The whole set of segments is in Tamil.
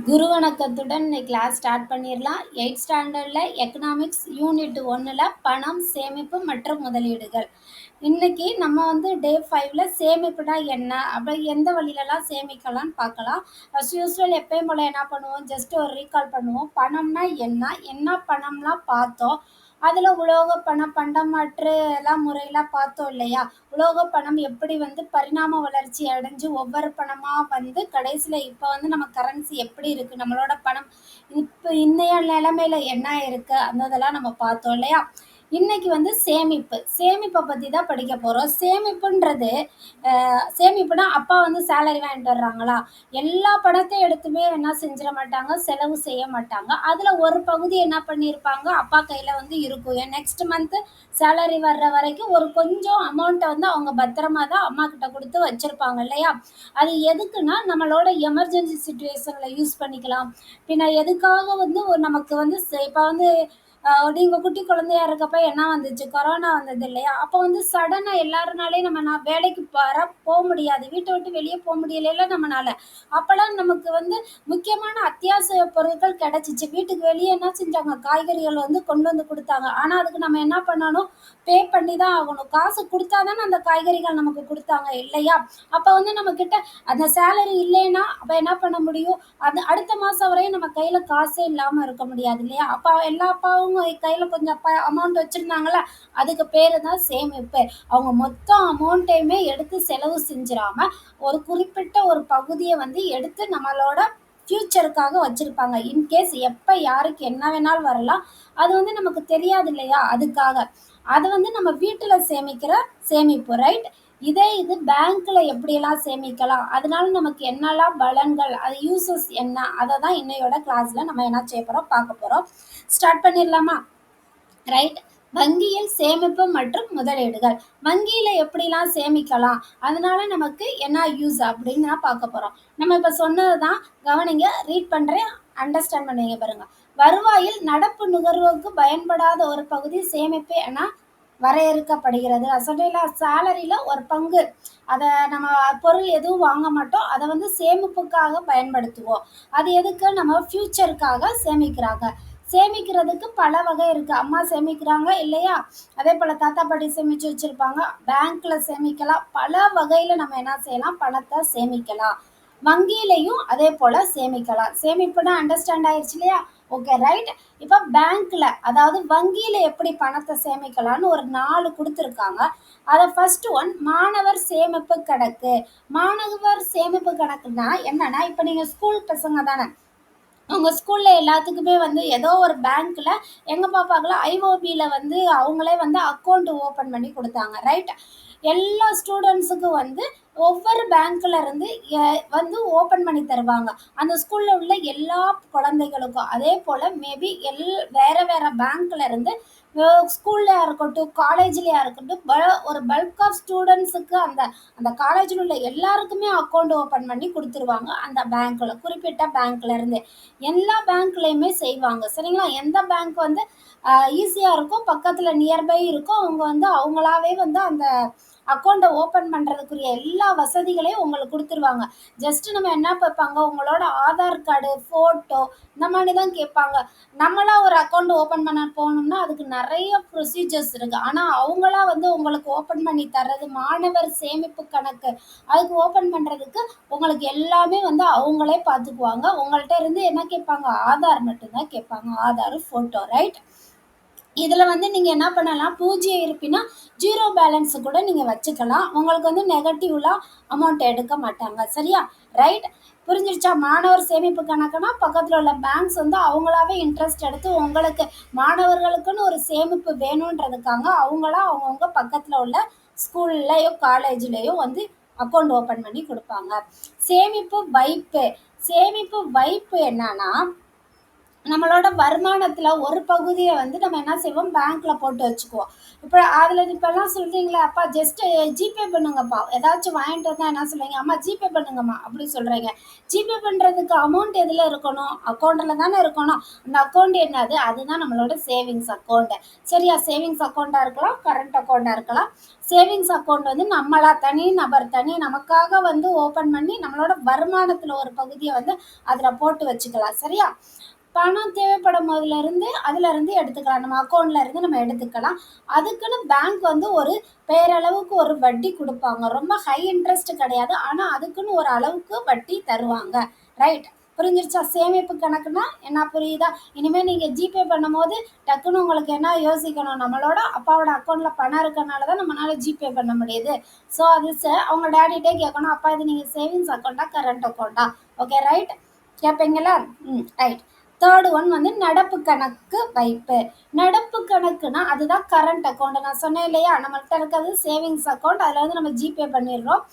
குரு வணக்கத்துடன் இன்னைக்கு கிளாஸ் ஸ்டார்ட் பண்ணிடலாம். 8th ஸ்டாண்டர்டில் எக்கனாமிக்ஸ் யூனிட் 1ல் பணம், சேமிப்பு மற்றும் முதலீடுகள். இன்னைக்கு நம்ம டே 5ல் சேமிப்புனா என்ன, அப்படி எந்த வழியிலலாம் சேமிக்கலாம்னு பார்க்கலாம். அஸ் யூஸ்வல் எப்பயும் போல் என்ன பண்ணுவோம், ஜஸ்ட் ஒரு ரீகால் பண்ணுவோம். பணம்னா என்ன, என்ன பணம்லாம் பார்த்தோம். அதில் உலோக பணம், பண்டமாற்று எல்லாம் முறையெல்லாம் பார்த்தோம் இல்லையா. உலோக பணம் எப்படி பரிணாம வளர்ச்சி அடைஞ்சு ஒவ்வொரு பணமாக கடைசியில் இப்போ நம்ம கரன்சி எப்படி இருக்குது, நம்மளோட பணம் இப்போ இன்னைய நிலைமையில என்ன இருக்குது, அந்த இதெல்லாம் நம்ம பார்த்தோம் இல்லையா. இன்னைக்கு சேமிப்பை பற்றி தான் படிக்க போகிறோம். சேமிப்புனா அப்பா சேலரி வாங்கிட்டு வர்றாங்களா, எல்லா பணத்தையும் எடுத்துமே என்ன செஞ்சிட மாட்டாங்க, செலவு செய்ய மாட்டாங்க. அதில் ஒரு பகுதி என்ன பண்ணியிருப்பாங்க, அப்பா கையில் இருக்கும். நெக்ஸ்ட் மந்த்து சேலரி வர்ற வரைக்கும் ஒரு கொஞ்சம் அமௌண்ட்டை அவங்க பத்திரமா தான் அம்மா கிட்ட கொடுத்து வச்சுருப்பாங்க இல்லையா. அது எதுக்குன்னா நம்மளோட எமர்ஜென்சி சுச்சுவேஷனில் யூஸ் பண்ணிக்கலாம். பின்ன எதுக்காக நமக்கு இப்போ நீங்கள் குட்டி குழந்தையா இருக்கப்ப என்ன வந்துச்சு, கொரோனா வந்தது இல்லையா. அப்போ சடனாக எல்லாருனாலே நான் வேலைக்கு போக முடியாது, வீட்டை விட்டு வெளியே போக முடியல நம்மளால. அப்போலாம் நமக்கு முக்கியமான அத்தியாவசிய பொருட்கள் கிடச்சிச்சு. வீட்டுக்கு வெளியே என்ன செஞ்சாங்க, காய்கறிகள் கொண்டு கொடுத்தாங்க. ஆனால் அதுக்கு நம்ம என்ன பண்ணணும், பே பண்ணி தான் ஆகணும். காசு கொடுத்தா தானே அந்த காய்கறிகள் நமக்கு கொடுத்தாங்க இல்லையா. அப்போ நம்மக்கிட்ட அந்த சேலரி இல்லைன்னா அப்போ என்ன பண்ண முடியும், அது அடுத்த மாதம் வரையும் நம்ம கையில் காசே இல்லாமல் இருக்க முடியாது இல்லையா. அப்போ எல்லா அப்பாவும் கையில் கொஞ்சம் அமௌண்ட் வச்சுருந்தாங்களா, அதுக்கு பேர் தான் சேமிப்பு. அவங்க மொத்த அமௌண்ட்டையுமே எடுத்து செலவு செஞ்சிடாம ஒரு குறிப்பிட்ட ஒரு பகுதியை எடுத்து நம்மளோட ஃப்யூச்சருக்காக வச்சுருப்பாங்க. இன்கேஸ் எப்போ யாருக்கு என்ன வேணாலும் வரலாம், அது நமக்கு தெரியாது இல்லையா. அதுக்காக அது நம்ம வீட்டில் சேமிக்கிற சேமிப்பு, ரைட். இது பேங்க்ல எப்படியெல்லாம் சேமிக்கலாம், அதனால நமக்கு என்னெல்லாம் பலன்கள், அது யூசஸ் என்ன, அதை தான் இன்னையோட கிளாஸ்ல நம்ம என்ன செய்ய போறோம், பார்க்க போறோம். ஸ்டார்ட் பண்ணிடலாமா, ரைட். வங்கியில் சேமிப்பு மற்றும் முதலீடுகள். வங்கியில எப்படிலாம் சேமிக்கலாம், அதனால நமக்கு என்ன யூஸ் அப்படின்னு தான் பார்க்க போறோம். நம்ம இப்ப சொன்னதுதான் கவனிங்க, ரீட் பண்றேன், அண்டர்ஸ்டாண்ட் பண்ணுவீங்க பாருங்க. வருவாயில் நடப்பு நுகர்வோருக்கு பயன்படாத ஒரு பகுதி சேமிப்பு என வரையறுக்கப்படுகிறது. சொன்னீங்களா, சேலரியில ஒரு பங்கு, அதை நம்ம பொருள் எதுவும் வாங்க மாட்டோம், அதை சேமிப்புக்காக பயன்படுத்துவோம். அது எதுக்கு, நம்ம ஃபியூச்சருக்காக சேமிக்கிறாங்க. சேமிக்கிறதுக்கு பல வகை இருக்கு. அம்மா சேமிக்கிறாங்க இல்லையா, அதே போல தாத்தா பாட்டி சேமிச்சு வச்சிருப்பாங்க, பேங்க்ல சேமிக்கலாம். பல வகையில நம்ம என்ன செய்யலாம், பணத்தை சேமிக்கலாம். வங்கியிலையும் அதே போல சேமிக்கலாம். சேமிப்புனா அண்டர்ஸ்டாண்ட் ஆயிடுச்சு இல்லையா. Okay, right. இப்போ பேங்க்ல, அதாவது வங்கியில எப்படி பணத்தை சேமிக்கலாம்னு ஒரு 4 கொடுத்துருக்காங்க. அதை ஃபர்ஸ்ட் ஒன் மாணவர் சேமிப்பு கணக்கு. மாணவர் சேமிப்பு கணக்குன்னா என்னன்னா, இப்போ நீங்க ஸ்கூல் பசங்க தானே, உங்கள் ஸ்கூலில் எல்லாத்துக்குமே ஏதோ ஒரு பேங்க்கில், எங்கள் பாப்பாக்கெல்லாம் ஐஓபியில் அவங்களே அக்கௌண்ட் ஓப்பன் பண்ணி கொடுத்தாங்க, ரைட். எல்லா ஸ்டூடெண்ட்ஸுக்கும் ஒவ்வொரு பேங்க்ல இருந்து ஓப்பன் பண்ணி தருவாங்க அந்த ஸ்கூல்ல உள்ள எல்லா குழந்தைகளுக்கும். அதே போல் மேபி வேற வேற பேங்க்ல இருந்து ஸ்கூல்லையா இருக்கட்டும், காலேஜ்லையா இருக்கட்டும், ஒரு பல்க் ஆஃப் ஸ்டூடெண்ட்ஸுக்கு அந்த அந்த காலேஜில் உள்ள எல்லாருக்குமே அக்கௌண்ட் ஓப்பன் பண்ணி கொடுத்துருவாங்க அந்த பேங்க்ல, குறிப்பிட்ட பேங்க்ல இருந்து. எல்லா பேங்க்லையுமே செய்வாங்க, சரிங்களா. எந்த பேங்க் ஈஸியாக இருக்கும், பக்கத்தில் நியர்பை இருக்கும், அவங்க அவங்களாவே அந்த அக்கௌண்ட்டை ஓப்பன் பண்ணுறதுக்குரிய எல்லா வசதிகளையும் உங்களுக்கு கொடுத்துருவாங்க. ஜஸ்ட் நம்ம என்ன பார்ப்பாங்க, உங்களோட ஆதார் கார்டு, ஃபோட்டோ, இந்த மாதிரி தான் கேட்பாங்க. நம்மளாம் ஒரு அக்கௌண்ட் ஓப்பன் பண்ண போகணும்னா அதுக்கு நிறைய ப்ரொசீஜர்ஸ் இருக்குது. ஆனால் அவங்களா உங்களுக்கு ஓப்பன் பண்ணி தர்றது மாணவர் சேமிப்பு கணக்கு. அதுக்கு ஓப்பன் பண்ணுறதுக்கு உங்களுக்கு எல்லாமே அவங்களே பார்த்துக்குவாங்க. உங்கள்கிட்ட இருந்து என்ன கேட்பாங்க, ஆதார் மட்டும்தான் கேட்பாங்க, ஆதார், ஃபோட்டோ, ரைட். இதில் நீங்கள் என்ன பண்ணலாம், பூஜ்ஜிய இருப்பினா ஜீரோ பேலன்ஸ் கூட நீங்கள் வச்சுக்கலாம். உங்களுக்கு நெகட்டிவ்லாம் அமௌண்ட் எடுக்க மாட்டாங்க, சரியா, ரைட். புரிஞ்சிருச்சா. மாணவர் சேமிப்பு கணக்குனா பக்கத்தில் உள்ள பேங்க்ஸ் அவங்களாவே இன்ட்ரெஸ்ட் எடுத்து உங்களுக்கு மாணவர்களுக்குன்னு ஒரு சேமிப்பு வேணுன்றதுக்காக அவங்களா அவங்கவுங்க பக்கத்தில் உள்ள ஸ்கூல்லையோ காலேஜ்லேயோ அக்கௌண்ட் ஓப்பன் பண்ணி கொடுப்பாங்க. சேமிப்பு வைப்பு. சேமிப்பு வைப்பு என்னன்னா, நம்மளோட வருமானத்துல ஒரு பகுதிய வந்து நம்ம என்ன செய்வோம் பேங்க்ல போட்டு வச்சுக்குவோம். இப்ப அதுல இப்பல்லாம் சொல்றீங்களா, "அப்பா ஜஸ்ட் ஜிபே பண்ணுங்கப்பா." ஏதாச்சும் வாங்கிட்டு வந்தா என்ன சொல்றீங்க? "அம்மா ஜிபே பண்ணுங்கம்மா." அப்படி சொல்றீங்க. ஜிபே பண்றதுக்கு அமௌண்ட் எதுல இருக்கணும்? அக்கவுண்ட்ல தானே இருக்கணும். அந்த அக்கவுண்ட் என்னது? அதுதான் நம்மளோட சேவிங்ஸ் அக்கவுண்ட். சரியா? சேவிங்ஸ் அக்கவுண்டா இருக்கலாம், கரண்ட் அக்கவுண்டா இருக்கலாம். சேவிங்ஸ் அக்கவுண்ட் வந்து நம்மளா தனி நபர் நமக்காக வந்து ஓப்பன் பண்ணி நம்மளோட வருமானத்துல ஒரு பகுதிய வந்து அதுல போட்டு வச்சுக்கலாம். சரியா? பணம் தேவைப்படும் போதுலேருந்து அதுலேருந்து எடுத்துக்கலாம். நம்ம அக்கவுண்ட்ல இருந்து நம்ம எடுத்துக்கலாம். அதுக்குன்னு பேங்க் வந்து ஒரு பேரளவுக்கு ஒரு வட்டி குடுப்பாங்க. ரொம்ப ஹை இன்ட்ரெஸ்ட் கிடையாது. ஆனா, அதுக்குன்னு ஒரு அளவுக்கு வட்டி தருவாங்க. ரைட். புரிஞ்சிருச்சா? சேமிப்பு கணக்குன்னா என்ன புரியுதா? இனிமே நீங்க ஜிபே பண்ணும்போது டக்குன்னு உங்களுக்கு என்ன யோசிக்கணும், நம்மளோட அப்பாவோட அக்கவுண்ட்ல பணம் இருக்கனால தான் நம்மனால ஜிபே பண்ண முடியுது. ஸோ அது அவங்க டாடிட்டே கேட்கணும், "அப்பா இது நீங்க சேவிங்ஸ் அக்கவுண்டா? கரண்ட் அக்கவுண்டா?" Okay right. கேட்பீங்களா? ரைட். தேர்ட் ஒன் வந்து நடப்பு கணக்கு வைப்பு. நடப்பு கணக்குனா அதுதான் கரண்ட் அக்கௌண்ட். நான் சொன்னேன் இல்லையா, நம்மள்ட்ட இருக்கிறது சேவிங்ஸ் அக்கௌண்ட். அதில் வந்து நம்ம ஜிபே பண்ணிடுறோம்.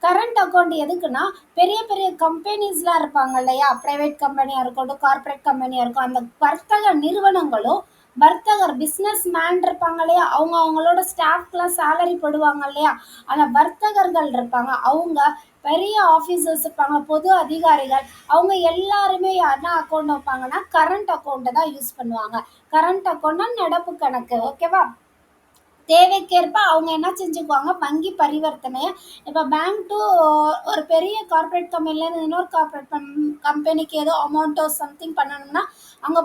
கரண்ட் அக்கௌண்ட் எதுக்குன்னா, பெரிய பெரிய கம்பெனிஸ்லாம் இருப்பாங்க இல்லையா, பிரைவேட் கம்பெனியாக இருக்கட்டும், கார்ப்பரேட் கம்பெனியாக இருக்கும், அந்த வர்த்தக நிறுவனங்களும் வர்த்தகர் பிஸ்னஸ் மேன் இருப்பாங்க இல்லையா, அவங்க அவங்களோட ஸ்டாஃப்க்குலாம் சேலரி போடுவாங்க இல்லையா, அந்த வர்த்தகர்கள் இருப்பாங்க, அவங்க பெரிய ஆஃபீஸர்ஸ் இருப்பாங்க, பொது அதிகாரிகள், அவங்க எல்லாருமே யாருன்னா அக்கௌண்ட் வைப்பாங்கன்னா கரண்ட் அக்கௌண்ட்டை தான் யூஸ் பண்ணுவாங்க. கரண்ட் அக்கௌண்ட்னா நடப்பு கணக்கு. ஓகேவா? தேவைக்கேற்ப அவங்க என்ன செஞ்சுக்குவாங்க, வங்கி பரிவர்த்தனைய இப்போ பேங்க் டு ஒரு பெரிய கார்ப்பரேட் கம்பெனிலேருந்து இன்னொரு கார்ப்பரேட் கம்பெனிக்கு ஏதோ அமௌண்ட்டோ சம்திங் பண்ணணும்னா அங்கே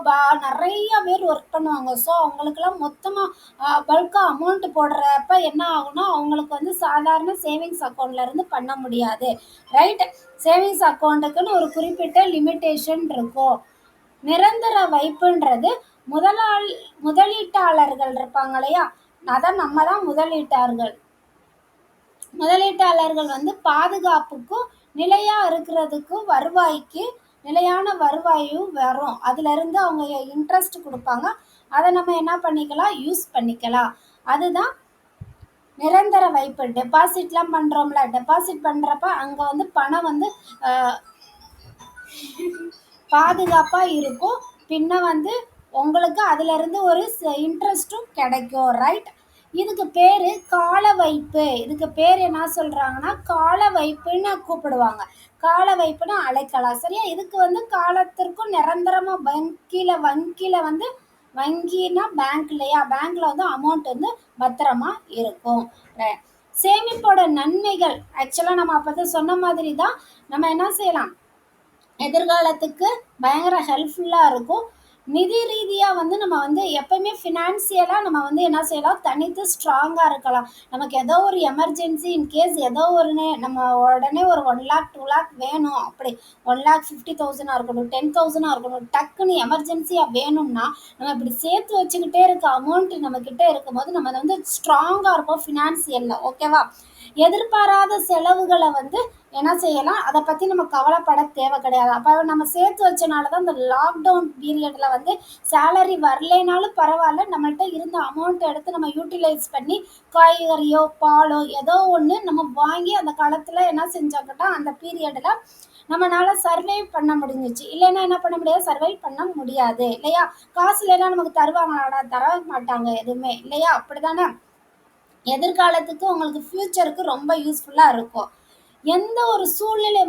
நிறைய பேர் ஒர்க் பண்ணுவாங்க. ஸோ அவங்களுக்கெல்லாம் மொத்தமாக பல்காக அமௌண்ட் போடுறப்ப என்ன ஆகும்னா அவங்களுக்கு வந்து சாதாரண சேவிங்ஸ் அக்கௌண்ட்லேருந்து பண்ண முடியாது. ரைட். சேவிங்ஸ் அக்கௌண்ட்டுக்குன்னு ஒரு குறிப்பிட்ட லிமிட்டேஷன் இருக்கும். நிரந்தர வைப்புன்றது முதலாள் முதலீட்டாளர்கள் இருப்பாங்க இல்லையா, அதான் நம்ம தான் முதலீட்டாளர்கள். முதலீட்டாளர்கள் வந்து பாதுகாப்புக்கும் நிலையா இருக்கிறதுக்கும் வருவாய்க்கு நிலையான வருவாயும் வரும். அதுல இருந்து அவங்க இன்ட்ரெஸ்ட் கொடுப்பாங்க. அதை நம்ம என்ன பண்ணிக்கலாம், யூஸ் பண்ணிக்கலாம். அதுதான் நிரந்தர வைப்பு. டெபாசிட்லாம் பண்றோம்ல, டெபாசிட் பண்றப்ப அங்க வந்து பணம் வந்து பாதுகாப்பா இருக்கும். பின்ன வந்து உங்களுக்கு அதுல இருந்து ஒரு இன்ட்ரெஸ்ட்டும் கிடைக்கும். ரைட். இதுக்கு பேரு கால வைப்பு. இதுக்கு பேர் என்ன சொல்றாங்கன்னா கால வைப்புன்னு கூப்பிடுவாங்க. கால வைப்புன்னு அழைக்கலாம். சரியா? இதுக்கு வந்து காலத்திற்கும் நிரந்தரமா வங்கியில வந்து வங்கினா பேங்க் இல்லையா, பேங்க்ல வந்து அமௌண்ட் வந்து பத்திரமா இருக்கும். சேமிப்போட நன்மைகள் ஆக்சுவலா நம்ம அப்பதான் சொன்ன மாதிரி தான் நம்ம என்ன செய்யலாம், எதிர்காலத்துக்கு பயங்கர ஹெல்ப்ஃபுல்லாக இருக்கும். நிதி ரீதியாக வந்து நம்ம வந்து எப்பவுமே ஃபினான்சியலாக நம்ம வந்து என்ன செய்யலாம், தனித்து ஸ்ட்ராங்காக இருக்கலாம். நமக்கு ஏதோ ஒரு எமர்ஜென்சி இன்கேஸ் ஏதோ ஒரு நம்ம உடனே ஒரு 1 lakh 2 lakh வேணும், அப்படி 1,50,000 இருக்கட்டும், 10,000 இருக்கட்டும், டக்குன்னு எமர்ஜென்சியாக வேணும்னா நம்ம இப்படி சேர்த்து வச்சுக்கிட்டே இருக்க அமௌண்ட் நம்ம கிட்ட இருக்கும்போது நம்ம வந்து ஸ்ட்ராங்காக இருப்போம் ஃபினான்சியலில். ஓகேவா? எதிர்பாராத செலவுகளை வந்து என்ன செய்யலாம், அதை பற்றி நம்ம கவலைப்பட தேவை கிடையாது. அப்போ நம்ம சேர்த்து வச்சனால தான் இந்த லாக்டவுன் பீரியடில் வந்து சேலரி வரலைனாலும் பரவாயில்ல, நம்மள்ட்ட இருந்த அமௌண்ட்டை எடுத்து நம்ம யூட்டிலைஸ் பண்ணி காய்கறியோ பாலோ ஏதோ ஒன்று நம்ம வாங்கி அந்த காலத்தில் என்ன செஞ்சாக்கிட்டா அந்த பீரியடில் நம்மளால சர்வை பண்ண முடிஞ்சிச்சு. இல்லைன்னா என்ன பண்ண முடியாது, சர்வை பண்ண முடியாது இல்லையா? காசு இல்லைன்னா நமக்கு தருவாங்களாடா? தர மாட்டாங்க எதுவுமே இல்லையா? அப்படிதானே? எதிர்காலத்துக்கு உங்களுக்கு ஃப்யூச்சருக்கு ரொம்ப யூஸ்ஃபுல்லாக இருக்கும். எந்த ஒரு சூழ்நிலை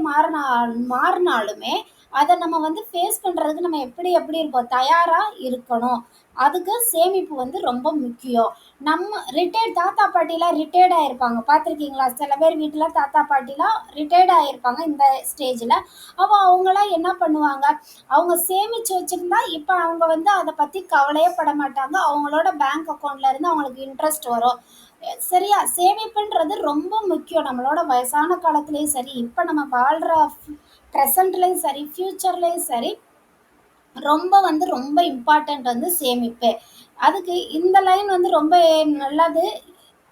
மாறினாலுமே அதை நம்ம வந்து ஃபேஸ் பண்ணுறதுக்கு நம்ம எப்படி எப்படி இருக்கோம், தயாராக இருக்கணும். அதுக்கு சேமிப்பு வந்து ரொம்ப முக்கியம். நம்ம தாத்தா பாட்டிலாம் ரிட்டையர்ட் ஆகிருப்பாங்க, பார்த்துருக்கீங்களா? சில பேர் வீட்டில் தாத்தா பாட்டிலாம் ரிட்டையர்ட் ஆகிருப்பாங்க இந்த ஸ்டேஜில். அப்போ அவங்களாம் என்ன பண்ணுவாங்க, அவங்க சேமித்து வச்சுருந்தா இப்போ அவங்க வந்து அதை பற்றி கவலையே பட மாட்டாங்க. அவங்களோட பேங்க் அக்கௌண்ட்ல இருந்து அவங்களுக்கு இன்ட்ரெஸ்ட் வரும். சரியா? சேமிப்புன்றது ரொம்ப முக்கியம். நம்மளோட வயசான காலத்துலேயும் சரி, இப்போ நம்ம வாழ்கிற ப்ரெசண்ட்லேயும் சரி, ஃப்யூச்சர்லேயும் சரி, ரொம்ப இம்பார்ட்டண்ட் வந்து சேமிப்பு. அதுக்கு இந்த லைன் வந்து ரொம்ப நல்லது,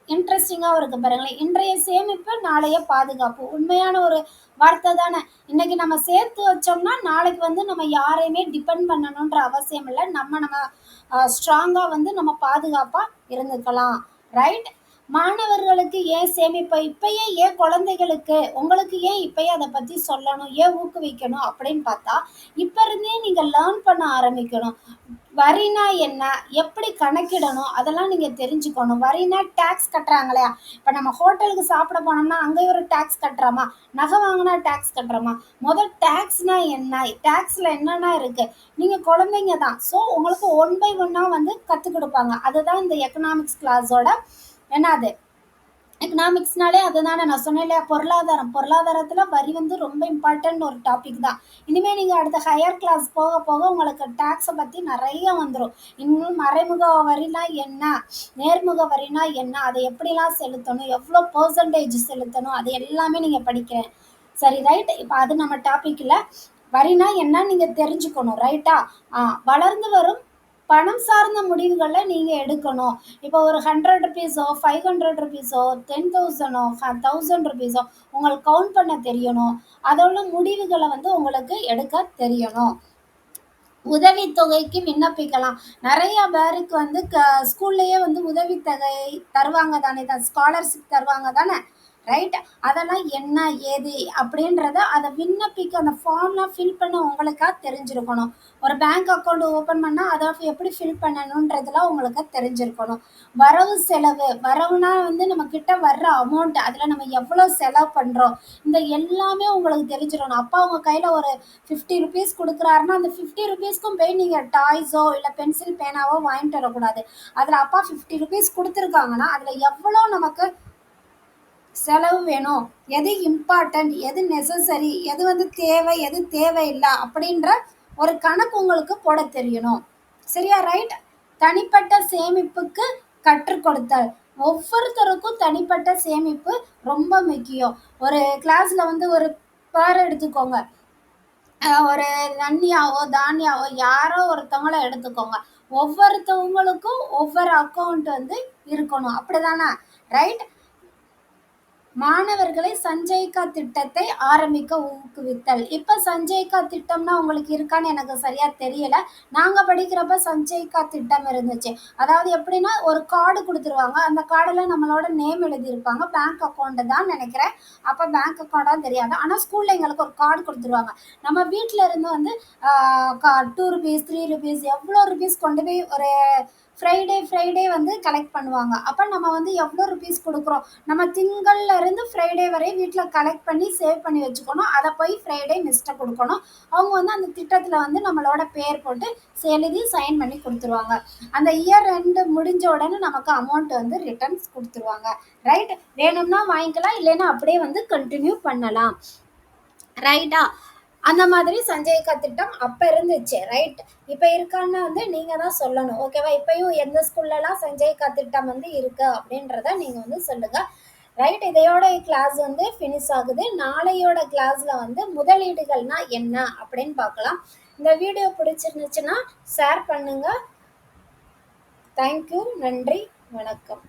இன்ட்ரெஸ்டிங்காகவும் இருக்கு பாருங்களேன். இன்றைய சேமிப்பு நாளைய பாதுகாப்பு. உண்மையான ஒரு வார்த்தை தானே. இன்னைக்கு நம்ம சேர்த்து வச்சோம்னா நாளைக்கு வந்து நம்ம யாரையுமே டிபெண்ட் பண்ணணுன்ற அவசியம் இல்லை. நம்ம ஸ்ட்ராங்காக வந்து நம்ம பாதுகாப்பாக இருந்துக்கலாம். ரைட். மாணவர்களுக்கு ஏன் சேமிப்பு இப்பயே ஏன் குழந்தைகளுக்கு உங்களுக்கு ஏன் இப்பயே அதை பற்றி சொல்லணும், ஏன் ஊக்குவிக்கணும் அப்படின்னு பார்த்தா, இப்போ இருந்தே நீங்கள் லேர்ன் பண்ண ஆரம்பிக்கணும். வரினா என்ன, எப்படி கணக்கிடணும், அதெல்லாம் நீங்கள் தெரிஞ்சுக்கணும். வரினா டேக்ஸ் கட்டுறாங்களே, இப்போ நம்ம ஹோட்டலுக்கு சாப்பிட போனோம்னா அங்கே ஒரு டேக்ஸ் கட்டுறோமா, நகை வாங்கினா டேக்ஸ் கட்டுறோமா, முதல் டேக்ஸ்னா என்ன, டேக்ஸில் என்னென்ன இருக்குது, நீங்கள் குழந்தைங்க தான். ஸோ உங்களுக்கு ஒன் பை ஒன்னாக வந்து கற்றுக் கொடுப்பாங்க. அதுதான் இந்த எக்கனாமிக்ஸ் கிளாஸோட என்னது, எக்கனாமிக்ஸ்னாலே அதுதானே நான் சொன்னேன் இல்லையா, பொருளாதாரம். பொருளாதாரத்தில் வரி வந்து ரொம்ப இம்பார்ட்டன்ட் ஒரு டாபிக் தான். இனிமேல் நீங்கள் அடுத்த ஹையர் கிளாஸ் போக போக உங்களுக்கு டேக்ஸை பற்றி நிறைய வந்துடும். இன்னும் மறைமுக வரினா என்ன, நேர்முக வரினா என்ன, அதை எப்படிலாம் செலுத்தணும், எவ்வளோ பர்சன்டேஜ் செலுத்தணும், அது எல்லாமே நீங்கள் படிக்கிறேன். சரி, ரைட். இப்போ அது நம்ம டாபிக் இல்லை. வரினா என்ன நீங்கள் தெரிஞ்சுக்கணும், ரைட்டா. வளர்ந்து வரும் பணம் சார்ந்த முடிவுகளை நீங்கள் எடுக்கணும். இப்போ ஒரு 100 ருபீஸோ 500 ருபீஸோ 10,000ஓ 1000 ருபீஸோ உங்களுக்கு கவுண்ட் பண்ண தெரியணும். அதோட முடிவுகளை வந்து உங்களுக்கு எடுக்க தெரியணும். உதவித்தொகைக்கு விண்ணப்பிக்கலாம். நிறைய பேருக்கு வந்து ஸ்கூல்லையே வந்து உதவித்தொகை தருவாங்க தானே, ஸ்காலர்ஷிப் தருவாங்க தானே, ரைட். அதெல்லாம் என்ன ஏது அப்படின்றத அதை விண்ணப்பிக்க அந்த ஃபார்ம்லாம் ஃபில் பண்ண உங்களுக்கா தெரிஞ்சிருக்கணும். ஒரு பேங்க் அக்கௌண்ட் ஓப்பன் பண்ணால் அதை எப்படி ஃபில் பண்ணணுன்றதுலாம் உங்களுக்கு தெரிஞ்சிருக்கணும். வரவு செலவு, வரவுனா வந்து நம்ம கிட்ட வர்ற அமௌண்ட், அதில் நம்ம எவ்வளோ செலவு பண்ணுறோம், இந்த எல்லாமே உங்களுக்கு தெரிஞ்சிடணும். அப்பா உங்கள் கையில் ஒரு 50 ருபீஸ் கொடுக்குறாருன்னா அந்த 50 ருபீஸ்க்கும் போய் நீங்கள் டாய்ஸோ இல்லை பென்சில் பேனாவோ வாங்கிட்டு வரக்கூடாது. அதில் அப்பா 50 ருபீஸ் கொடுத்துருக்காங்கன்னா அதில் எவ்வளோ நமக்கு செலவு வேணும், எது இம்பார்ட்டன்ட், எது நெசசரி, எது வந்து தேவை, எது தேவையில்லை அப்படின்ற ஒரு கணக்கு உங்களுக்கு போட தெரியணும். சரியா, ரைட். தனிப்பட்ட சேமிப்புக்கு கற்றுக் கொடுத்தல். ஒவ்வொருத்தருக்கும் தனிப்பட்ட சேமிப்பு ரொம்ப முக்கியம். ஒரு கிளாஸில் வந்து ஒரு பேர் எடுத்துக்கோங்க, ஒரு நன்னியாவோ தானியாவோ யாரோ ஒருத்தவங்கள எடுத்துக்கோங்க. ஒவ்வொருத்தவங்களுக்கும் ஒவ்வொரு அக்கௌண்ட் வந்து இருக்கணும், அப்படிதானே, ரைட். மாணவர்களை சஞ்சய்கா திட்டத்தை ஆரம்பிக்க ஊக்குவித்தல். இப்போ சஞ்சய்கா திட்டம்னா உங்களுக்கு இருக்கான்னு எனக்கு சரியா தெரியல. நாங்கள் படிக்கிறப்ப சஞ்சய்கா திட்டம் இருந்துச்சு. அதாவது எப்படின்னா ஒரு கார்டு கொடுத்துருவாங்க, அந்த கார்டில் நம்மளோட நேம் எழுதியிருப்பாங்க. பேங்க் அக்கௌண்ட்டு தான் நினைக்கிறேன், அப்போ பேங்க் அக்கௌண்ட்டாக தெரியாது. ஆனால் ஸ்கூலில் எங்களுக்கு ஒரு கார்டு கொடுத்துருவாங்க. நம்ம வீட்டில் இருந்து வந்து 2 ருபீஸ் 3 ருபீஸ் எவ்வளோ ருபீஸ் கொண்டு போய் ஒரு ஃப்ரைடே வந்து கலெக்ட் பண்ணுவாங்க. அப்போ நம்ம வந்து எவ்வளோ ருபீஸ் கொடுக்குறோம், நம்ம திங்கள்ல இருந்து ஃப்ரைடே வரை வீட்டில் கலெக்ட் பண்ணி சேவ் பண்ணி வச்சுக்கணும். அதை போய் ஃப்ரைடே மிஸ்ட்டை கொடுக்கணும். அவங்க வந்து அந்த திட்டத்தில் வந்து நம்மளோட பேர் போட்டு எழுதி சைன் பண்ணி கொடுத்துருவாங்க. அந்த இயர் ரெண்டு முடிஞ்ச உடனே நமக்கு அமௌண்ட் வந்து ரிட்டர்ன்ஸ் கொடுத்துருவாங்க, ரைட். வேணும்னா வாங்கிக்கலாம், இல்லைன்னா அப்படியே வந்து கண்டினியூ பண்ணலாம், ரைட்டா. அந்த மாதிரி சஞ்சய்கா திட்டம் அப்போ இருந்துச்சு, ரைட். இப்போ இருக்கான்னு வந்து நீங்கள் தான் சொல்லணும், ஓகேவா. இப்போயும் எந்த ஸ்கூல்லலாம் சஞ்சய்கா திட்டம் வந்து இருக்கு அப்படின்றத நீங்கள் வந்து சொல்லுங்கள், ரைட். இதையோட கிளாஸ் வந்து ஃபினிஷ் ஆகுது. நாளையோட கிளாஸில் வந்து முதலீடுகள்னா என்ன அப்படின்னு பார்க்கலாம். இந்த வீடியோ பிடிச்சிருந்துச்சுன்னா ஷேர் பண்ணுங்கள். தேங்க்யூ, நன்றி, வணக்கம்.